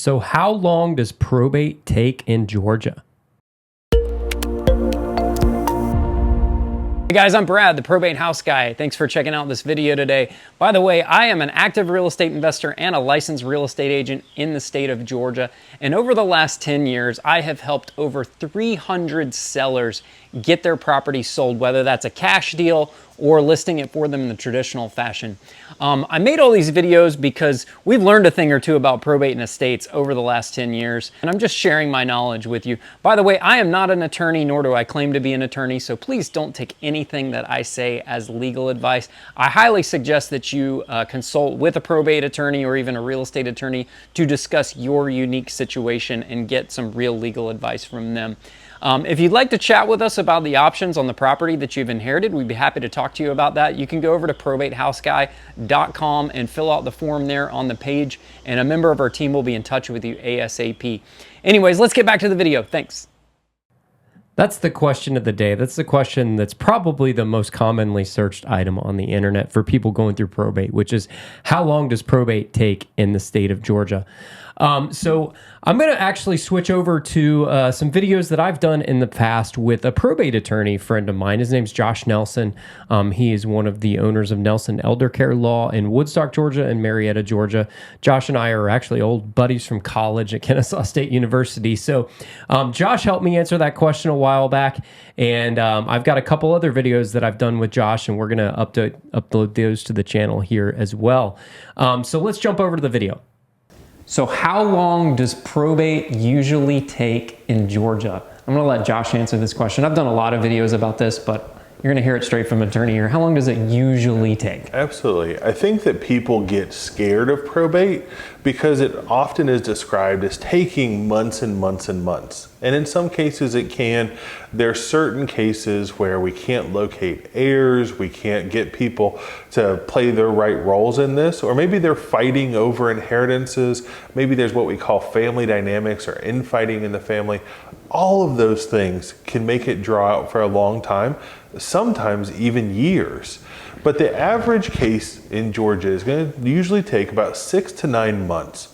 So how long does probate take in Georgia? Hey guys, I'm Brad, the Probate House Guy. Thanks for checking out this video today. By the way, I am an active real estate investor and a licensed real estate agent in the state of Georgia. And over the last 10 years, I have helped over 300 sellers get their property sold, whether that's a cash deal or listing it for them in the traditional fashion. I made all these videos because we've learned a thing or two about probate and estates over the last 10 years, and I'm just sharing my knowledge with you. By the way, I am not an attorney, nor do I claim to be an attorney, so please don't take anything that I say as legal advice. I highly suggest that you consult with a probate attorney or even a real estate attorney to discuss your unique situation and get some real legal advice from them. If you'd like to chat with us about the options on the property that you've inherited, we'd be happy to talk to you about that. You can go over to probatehouseguy.com and fill out the form there on the page, and a member of our team will be in touch with you ASAP. Anyways, let's get back to the video. Thanks. That's the question of the day. That's the question that's probably the most commonly searched item on the internet for people going through probate, which is how long does probate take in the state of Georgia? So I'm going to actually switch over to some videos that I've done in the past with a probate attorney friend of mine. His name's Josh Nelson. He is one of the owners of Nelson Elder Care Law in Woodstock, Georgia and Marietta, Georgia. Josh and I are actually old buddies from college at Kennesaw State University. So Josh helped me answer that question a while back. And I've got a couple other videos that I've done with Josh, and we're going to upload those to the channel here as well. So let's jump over to the video. So how long does probate usually take in Georgia? I'm going to let Josh answer this question. I've done a lot of videos about this, but you're going to hear it straight from an attorney here. How long does it usually take? Absolutely. I think that people get scared of probate because it often is described as taking months and months and months. And in some cases it can. There are certain cases where we can't locate heirs, we can't get people to play their right roles in this, or maybe they're fighting over inheritances. Maybe there's what we call family dynamics or infighting in the family. All of those things can make it draw out for a long time, sometimes even years. But the average case in Georgia is going to usually take about 6 to 9 months.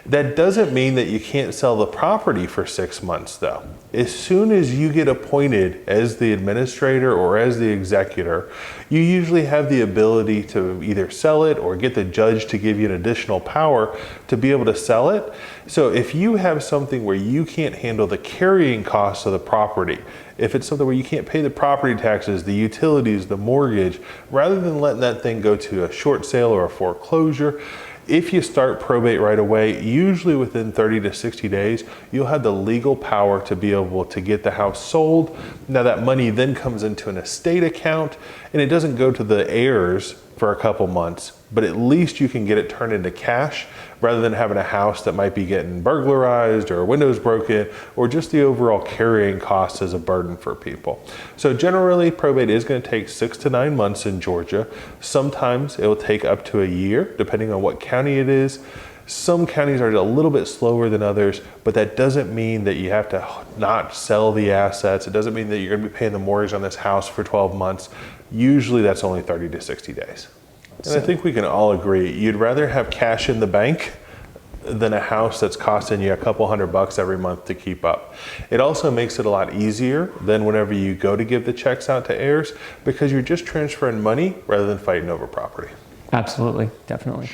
That doesn't mean that you can't sell the property for 6 months though. As soon as you get appointed as the administrator or as the executor, you usually have the ability to either sell it or get the judge to give you an additional power to be able to sell it. So if you have something where you can't handle the carrying costs of the property, if it's something where you can't pay the property taxes, the utilities, the mortgage, rather than letting that thing go to a short sale or a foreclosure, if you start probate right away, usually within 30 to 60 days, you'll have the legal power to be able to get the house sold. Now that money then comes into an estate account, and it doesn't go to the heirs for a couple months, but at least you can get it turned into cash rather than having a house that might be getting burglarized or windows broken, or just the overall carrying cost as a burden for people. So generally, probate is going to take 6 to 9 months in Georgia. Sometimes it will take up to a year, depending on what county it is. Some counties are a little bit slower than others, but that doesn't mean that you have to not sell the assets. It doesn't mean that you're going to be paying the mortgage on this house for 12 months. Usually that's only 30 to 60 days. And I think we can all agree, you'd rather have cash in the bank than a house that's costing you a couple $100 every month to keep up. It also makes it a lot easier than whenever you go to give the checks out to heirs, because you're just transferring money rather than fighting over property. Absolutely, definitely.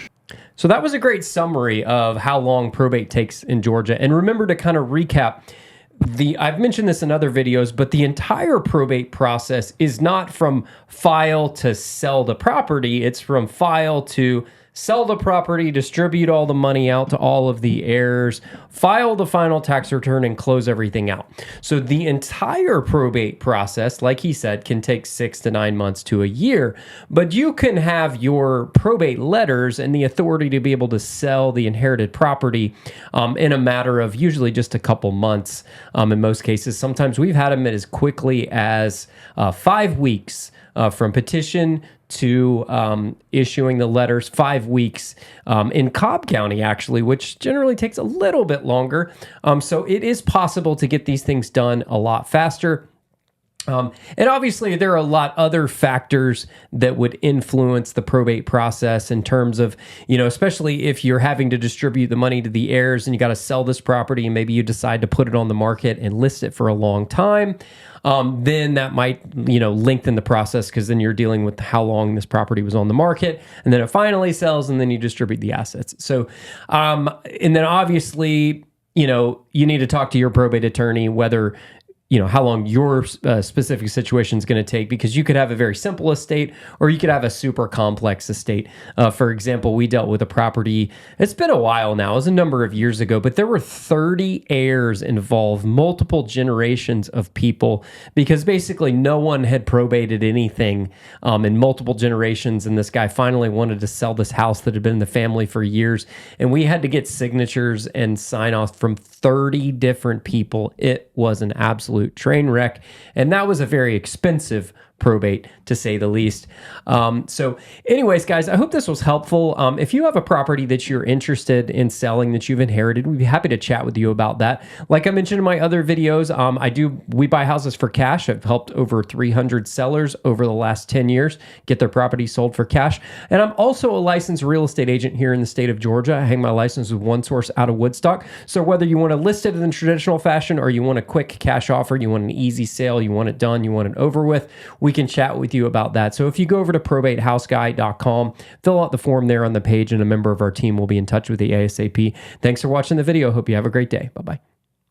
So that was a great summary of how long probate takes in Georgia. And remember to kind of recap, I've mentioned this in other videos, but the entire probate process is not from file to sell the property. It's from file to sell the property, distribute all the money out to all of the heirs, file the final tax return, and close everything out. So the entire probate process, like he said, can take 6 to 9 months to a year, but you can have your probate letters and the authority to be able to sell the inherited property in a matter of usually just a couple months in most cases. Sometimes we've had them as quickly as 5 weeks from petition to issuing the letters, 5 weeks in Cobb County, actually, which generally takes a little bit longer. So it is possible to get these things done a lot faster. And obviously, there are a lot other factors that would influence the probate process in terms of, especially if you're having to distribute the money to the heirs and you got to sell this property and maybe you decide to put it on the market and list it for a long time. Then that might, lengthen the process because then you're dealing with how long this property was on the market, and then it finally sells, and then you distribute the assets. So, and then obviously, you need to talk to your probate attorney whether how long your specific situation is going to take, because you could have a very simple estate or you could have a super complex estate. For example, we dealt with a property, it's been a while now, it was a number of years ago, but there were 30 heirs involved, multiple generations of people, because basically no one had probated anything in multiple generations. And this guy finally wanted to sell this house that had been in the family for years. And we had to get signatures and sign off from 30 different people. It was an absolute train wreck, and that was a very expensive probate, to say the least. So anyways, guys, I hope this was helpful. If you have a property that you're interested in selling that you've inherited, we'd be happy to chat with you about that. Like I mentioned in my other videos, we buy houses for cash. I've helped over 300 sellers over the last 10 years get their property sold for cash. And I'm also a licensed real estate agent here in the state of Georgia. I hang my license with One Source out of Woodstock. So whether you want to list it in traditional fashion or you want a quick cash offer, you want an easy sale, you want it done, you want it over with, we can chat with you about that. So if you go over to probatehouseguy.com, fill out the form there on the page, and a member of our team will be in touch with you ASAP. Thanks for watching the video. Hope you have a great day. Bye-bye.